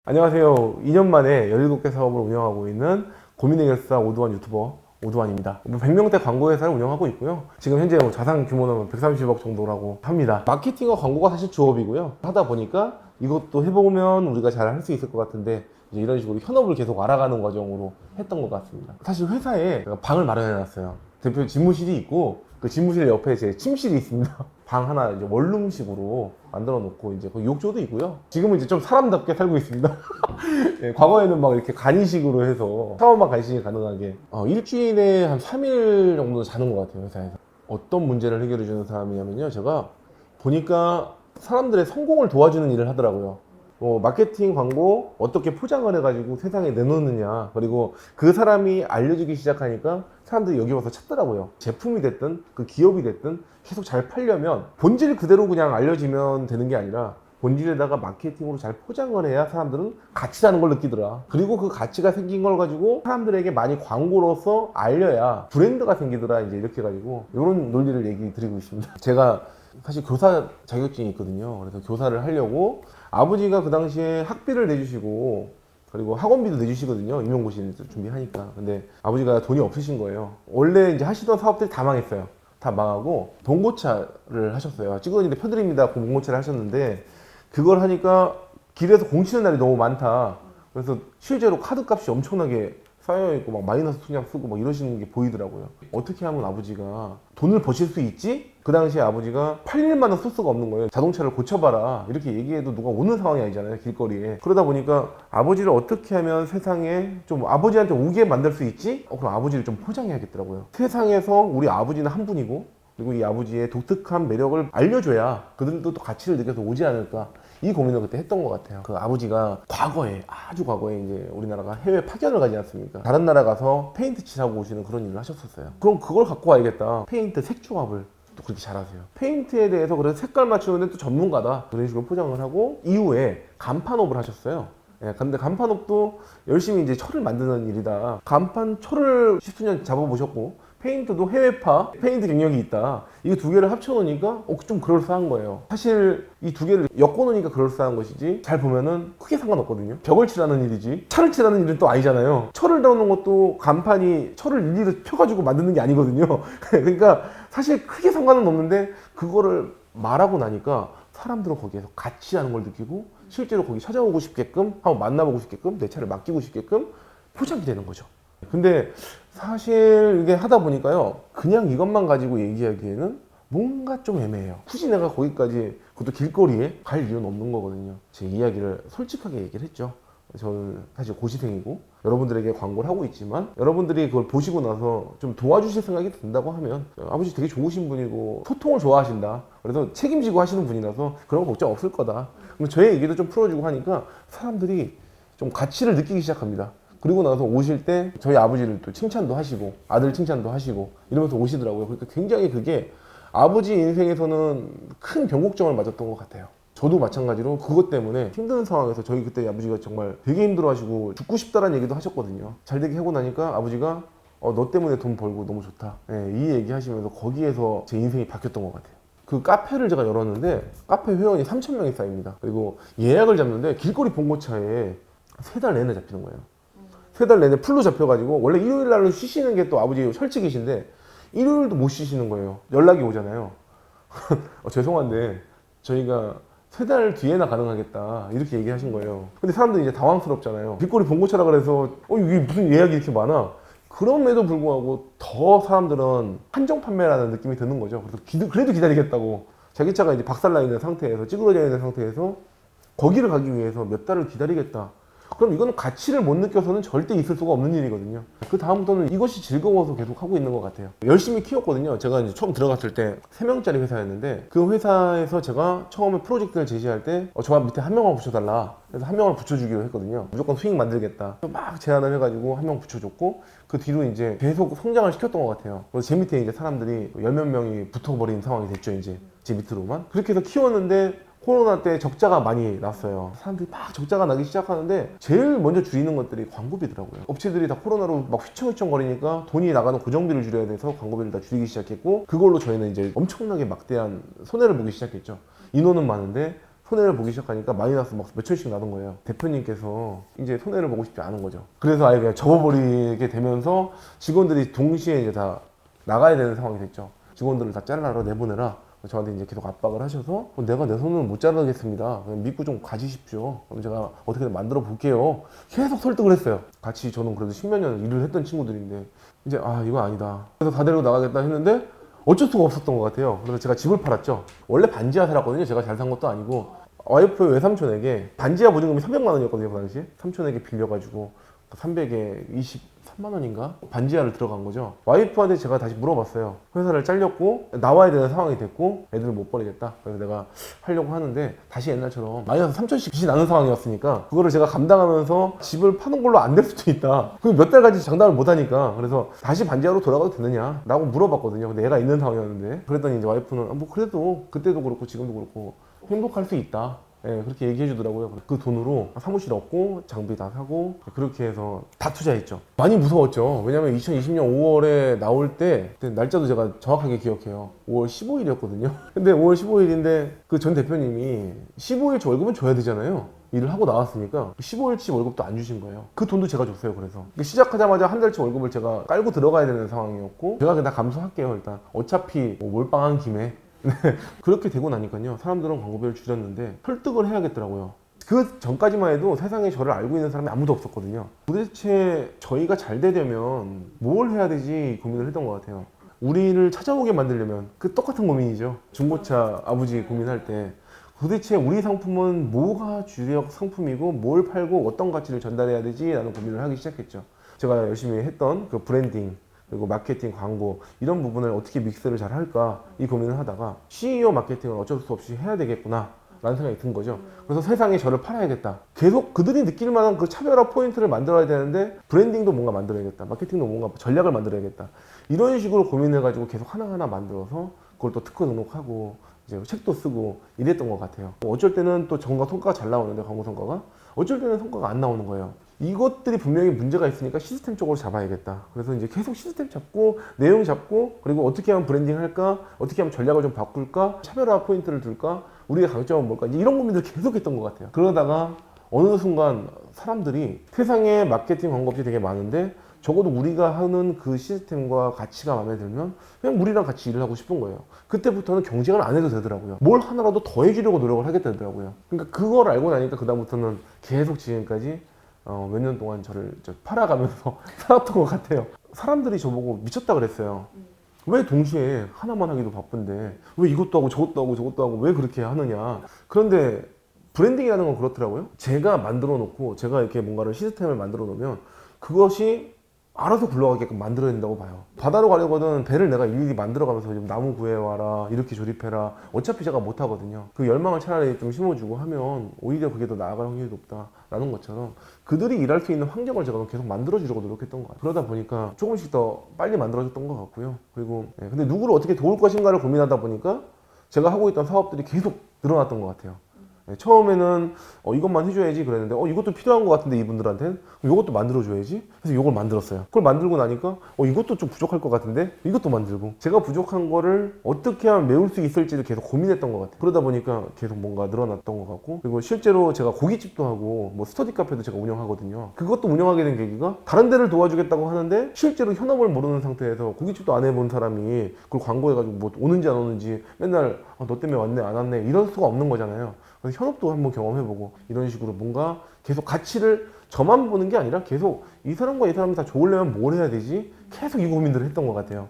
안녕하세요. 2년 만에 17개 사업을 운영하고 있는 고민 해결사 오두환 유튜버 오두환입니다. 100명대 광고 회사를 운영하고 있고요. 지금 현재 자산 규모는 130억 정도라고 합니다. 마케팅과 광고가 사실 주업이고요. 하다 보니까 이것도 해보면 우리가 잘 할 수 있을 것 같은데 이제 이런 식으로 현업을 계속 알아가는 과정으로 했던 것 같습니다. 사실 회사에 방을 마련해 놨어요. 대표 집무실이 있고 그 집무실 옆에 제 침실이 있습니다. 방 하나 이제 원룸식으로 만들어 놓고 이제 거기 욕조도 있고요. 지금은 이제 좀 사람답게 살고 있습니다. 예, 과거에는 막 이렇게 간이식으로 해서 샤워만 간식이 가능하게 일주일에 한 3일 정도 자는 것 같아요, 회사에서. 어떤 문제를 해결해 주는 사람이냐면요, 제가 보니까 사람들의 성공을 도와주는 일을 하더라고요. 마케팅 광고 어떻게 포장을 해가지고 세상에 내놓느냐, 그리고 그 사람이 알려지기 시작하니까 사람들이 여기 와서 찾더라고요. 제품이 됐든 그 기업이 됐든 계속 잘 팔려면 본질 그대로 그냥 알려지면 되는 게 아니라 본질에다가 마케팅으로 잘 포장을 해야 사람들은 가치라는 걸 느끼더라. 그리고 그 가치가 생긴 걸 가지고 사람들에게 많이 광고로서 알려야 브랜드가 생기더라. 이제 이렇게 해가지고 이런 논리를 얘기 드리고 있습니다. 제가 사실 교사 자격증이 있거든요. 그래서 교사를 하려고 아버지가 그 당시에 학비를 내주시고 그리고 학원비도 내주시거든요. 임용고시 준비하니까. 근데 아버지가 돈이 없으신 거예요. 원래 이제 하시던 사업들이 다 망했어요. 다 망하고 봉고차를 하셨어요. 찌그러니데 펴드립니다. 봉고차를 하셨는데 그걸 하니까 길에서 공치는 날이 너무 많다. 그래서 실제로 카드값이 엄청나게 쌓여있고 막 마이너스 통장 쓰고 막 이러시는 게 보이더라고요. 어떻게 하면 아버지가 돈을 버실 수 있지? 그 당시에 아버지가 8일만 원 쓸 수가 없는 거예요. 자동차를 고쳐봐라 이렇게 얘기해도 누가 오는 상황이 아니잖아요, 길거리에. 그러다 보니까 아버지를 어떻게 하면 세상에 좀 아버지한테 오게 만들 수 있지? 그럼 아버지를 좀 포장해야겠더라고요. 세상에서 우리 아버지는 한 분이고 그리고 이 아버지의 독특한 매력을 알려줘야 그들도 또 가치를 느껴서 오지 않을까, 이 고민을 그때 했던 것 같아요. 그 아버지가 과거에, 아주 과거에 이제 우리나라가 해외 파견을 가지 않습니까? 다른 나라 가서 페인트 칠하고 오시는 그런 일을 하셨었어요. 그럼 그걸 갖고 와야겠다. 페인트 색조합을 또 그렇게 잘하세요. 페인트에 대해서 그래서 색깔 맞추는데 또 전문가다. 그런 식으로 포장을 하고 이후에 간판업을 하셨어요. 예, 근데 간판업도 열심히 이제 철을 만드는 일이다. 간판 철을 10수년 잡아보셨고 페인트도 해외파 페인트 경력이 있다. 이 두 개를 합쳐놓으니까 좀 그럴싸한 거예요. 사실 이 두 개를 엮어놓으니까 그럴싸한 것이지 잘 보면은 크게 상관없거든요. 벽을 칠하는 일이지 차를 칠하는 일은 또 아니잖아요. 철을 넣는 것도 간판이 철을 일일이 펴가지고 만드는 게 아니거든요. 그러니까 사실 크게 상관은 없는데 그거를 말하고 나니까 사람들은 거기에서 가치라는 걸 느끼고 실제로 거기 찾아오고 싶게끔, 한번 만나보고 싶게끔, 내 차를 맡기고 싶게끔 포장이 되는 거죠. 근데 사실 이게 하다 보니까요, 그냥 이것만 가지고 얘기하기에는 뭔가 좀 애매해요. 굳이 내가 거기까지, 그것도 길거리에 갈 이유는 없는 거거든요. 제 이야기를 솔직하게 얘기를 했죠. 저는 사실 고시생이고 여러분들에게 광고를 하고 있지만 여러분들이 그걸 보시고 나서 좀 도와주실 생각이 든다고 하면 아버지 되게 좋으신 분이고 소통을 좋아하신다, 그래서 책임지고 하시는 분이라서 그런 거 걱정 없을 거다. 그럼 저의 얘기도 좀 풀어주고 하니까 사람들이 좀 가치를 느끼기 시작합니다. 그리고 나서 오실 때 저희 아버지를 또 칭찬도 하시고 아들 칭찬도 하시고 이러면서 오시더라고요. 그러니까 굉장히 그게 아버지 인생에서는 큰 변곡점을 맞았던 것 같아요. 저도 마찬가지로 그것 때문에 힘든 상황에서, 저희 그때 아버지가 정말 되게 힘들어하시고 죽고 싶다라는 얘기도 하셨거든요. 잘 되게 하고 나니까 아버지가 너 때문에 돈 벌고 너무 좋다, 이 얘기 하시면서 거기에서 제 인생이 바뀌었던 것 같아요. 그 카페를 제가 열었는데 카페 회원이 3,000명이 쌓입니다. 그리고 예약을 잡는데 길거리 봉고차에 3달 내내 잡히는 거예요. 3달 내내 풀로 잡혀가지고 원래 일요일 날은 쉬시는 게 또 아버지 철칙이신데 일요일도 못 쉬시는 거예요. 연락이 오잖아요. 죄송한데 저희가 3달 뒤에나 가능하겠다 이렇게 얘기하신 거예요. 근데 사람들이 이제 당황스럽잖아요. 길거리 봉고차라 그래서 이게 무슨 예약이 이렇게 많아? 그럼에도 불구하고 더 사람들은 한정 판매라는 느낌이 드는 거죠. 그래서 그래도 기다리겠다고, 자기 차가 이제 박살나 있는 상태에서, 찌그러져 있는 상태에서 거기를 가기 위해서 몇 달을 기다리겠다. 그럼 이거는 가치를 못 느껴서는 절대 있을 수가 없는 일이거든요. 그 다음부터는 이것이 즐거워서 계속 하고 있는 것 같아요. 열심히 키웠거든요. 제가 이제 처음 들어갔을 때 3명짜리 회사였는데 그 회사에서 제가 처음에 프로젝트를 제시할 때 저 밑에 1명만 붙여달라. 그래서 1명을 붙여주기로 했거든요. 무조건 수익 만들겠다. 막 제안을 해가지고 1명 붙여줬고 그 뒤로 이제 계속 성장을 시켰던 것 같아요. 그래서 제 밑에 이제 사람들이 10몇 명이 붙어버린 상황이 됐죠. 이제 제 밑으로만. 그렇게 해서 키웠는데 코로나 때 적자가 많이 났어요. 사람들이 막 적자가 나기 시작하는데 제일 먼저 줄이는 것들이 광고비더라고요. 업체들이 다 코로나로 막 휘청휘청 거리니까 돈이 나가는 고정비를 줄여야 돼서 광고비를 다 줄이기 시작했고 그걸로 저희는 이제 엄청나게 막대한 손해를 보기 시작했죠. 인원은 많은데 손해를 보기 시작하니까 마이너스 막 몇천씩 나던 거예요. 대표님께서 이제 손해를 보고 싶지 않은 거죠. 그래서 아예 그냥 접어버리게 되면서 직원들이 동시에 이제 다 나가야 되는 상황이 됐죠. 직원들을 다 잘라라 내보내라. 저한테 이제 계속 압박을 하셔서 내가 내 손으로 못 자르겠습니다. 그냥 믿고 좀 가지십시오. 그럼 제가 어떻게든 만들어 볼게요. 계속 설득을 했어요. 같이 저는 그래도 십몇 년 일을 했던 친구들인데 이제 이거 아니다. 그래서 다 데리고 나가겠다 했는데 어쩔 수가 없었던 것 같아요. 그래서 제가 집을 팔았죠. 원래 반지하 살았거든요. 제가 잘 산 것도 아니고 와이프 외삼촌에게 반지하 보증금이 300만 원이었거든요. 그 당시 삼촌에게 빌려가지고 300에 23만 원인가? 반지하를 들어간 거죠. 와이프한테 제가 다시 물어봤어요. 회사를 잘렸고 나와야 되는 상황이 됐고 애들을 못 버리겠다. 그래서 내가 하려고 하는데 다시 옛날처럼 마이너스 3천씩 빚이 나는 상황이었으니까 그거를 제가 감당하면서 집을 파는 걸로 안 될 수도 있다. 그럼 몇 달까지 장담을 못 하니까 그래서 다시 반지하로 돌아가도 되느냐? 라고 물어봤거든요. 근데 애가 있는 상황이었는데 그랬더니 이제 와이프는 뭐 그래도 그때도 그렇고 지금도 그렇고 행복할 수 있다. 예, 그렇게 얘기해 주더라고요. 그 돈으로 사무실 얻고 장비 다 사고 그렇게 해서 다 투자했죠. 많이 무서웠죠. 왜냐면 2020년 5월에 나올 때 그때 날짜도 제가 정확하게 기억해요. 5월 15일이었거든요. 근데 5월 15일인데 그 전 대표님이 15일치 월급은 줘야 되잖아요. 일을 하고 나왔으니까 15일치 월급도 안 주신 거예요. 그 돈도 제가 줬어요. 그래서 시작하자마자 한 달치 월급을 제가 깔고 들어가야 되는 상황이었고 제가 그냥 다 감수할게요. 일단 어차피 뭐 몰빵한 김에 네, 그렇게 되고 나니까요 사람들은 광고비를 줄였는데 설득을 해야겠더라고요. 그 전까지만 해도 세상에 저를 알고 있는 사람이 아무도 없었거든요. 도대체 저희가 잘 되려면 뭘 해야 되지 고민을 했던 것 같아요. 우리를 찾아오게 만들려면 그 똑같은 고민이죠. 중고차 아버지 고민할 때 도대체 우리 상품은 뭐가 주력 상품이고 뭘 팔고 어떤 가치를 전달해야 되지 라는 고민을 하기 시작했죠. 제가 열심히 했던 그 브랜딩 그리고 마케팅, 광고 이런 부분을 어떻게 믹스를 잘 할까 이 고민을 하다가 CEO 마케팅을 어쩔 수 없이 해야 되겠구나 라는 생각이 든 거죠. 그래서 세상에 저를 팔아야겠다. 계속 그들이 느낄 만한 그 차별화 포인트를 만들어야 되는데 브랜딩도 뭔가 만들어야겠다. 마케팅도 뭔가 전략을 만들어야겠다. 이런 식으로 고민해가지고 계속 하나하나 만들어서 그걸 또 특허 등록하고 이제 책도 쓰고 이랬던 것 같아요. 어쩔 때는 또 성과가 잘 나오는데 광고 성과가 어쩔 때는 성과가 안 나오는 거예요. 이것들이 분명히 문제가 있으니까 시스템 쪽으로 잡아야겠다. 그래서 이제 계속 시스템 잡고 내용 잡고 그리고 어떻게 하면 브랜딩 할까? 어떻게 하면 전략을 좀 바꿀까? 차별화 포인트를 둘까? 우리의 강점은 뭘까? 이제 이런 고민들을 계속 했던 것 같아요. 그러다가 어느 순간 사람들이 세상에 마케팅 광고업체 되게 많은데 적어도 우리가 하는 그 시스템과 가치가 마음에 들면 그냥 우리랑 같이 일을 하고 싶은 거예요. 그때부터는 경쟁을 안 해도 되더라고요. 뭘 하나라도 더 해주려고 노력을 하겠다더라고요. 그러니까 그걸 알고 나니까 그다음부터는 계속 지금까지 몇 년 동안 저를 팔아가면서 살았던 것 같아요. 사람들이 저보고 미쳤다 그랬어요. 왜 동시에 하나만 하기도 바쁜데 왜 이것도 하고 저것도 하고 저것도 하고 왜 그렇게 하느냐. 그런데 브랜딩이라는 건 그렇더라고요. 제가 만들어 놓고 제가 이렇게 뭔가를 시스템을 만들어 놓으면 그것이 알아서 굴러가게끔 만들어야 된다고 봐요. 바다로 가려거든 배를 내가 일일이 만들어가면서 좀 나무 구해와라 이렇게 조립해라 어차피 제가 못하거든요. 그 열망을 차라리 좀 심어주고 하면 오히려 그게 더 나아갈 확률이 높다라는 것처럼 그들이 일할 수 있는 환경을 제가 계속 만들어주려고 노력했던 것 같아요. 그러다 보니까 조금씩 더 빨리 만들어졌던 것 같고요. 그리고 근데 누구를 어떻게 도울 것인가를 고민하다 보니까 제가 하고 있던 사업들이 계속 늘어났던 것 같아요. 처음에는 이것만 해줘야지 그랬는데 이것도 필요한 것 같은데 이분들한테는 이것도 만들어줘야지 그래서 이걸 만들었어요. 그걸 만들고 나니까 이것도 좀 부족할 것 같은데 이것도 만들고 제가 부족한 거를 어떻게 하면 메울 수 있을지를 계속 고민했던 것 같아요. 그러다 보니까 계속 뭔가 늘어났던 것 같고 그리고 실제로 제가 고깃집도 하고 뭐 스터디 카페도 제가 운영하거든요. 그것도 운영하게 된 계기가 다른 데를 도와주겠다고 하는데 실제로 현업을 모르는 상태에서 고깃집도 안 해본 사람이 그걸 광고해가지고 뭐 오는지 안 오는지 맨날 너 때문에 왔네 안 왔네 이럴 수가 없는 거잖아요. 그래서 현업도 한번 경험해보고 이런 식으로 뭔가 계속 가치를 저만 보는 게 아니라 계속 이 사람과 이 사람이 다 좋으려면 뭘 해야 되지? 계속 이 고민들을 했던 것 같아요.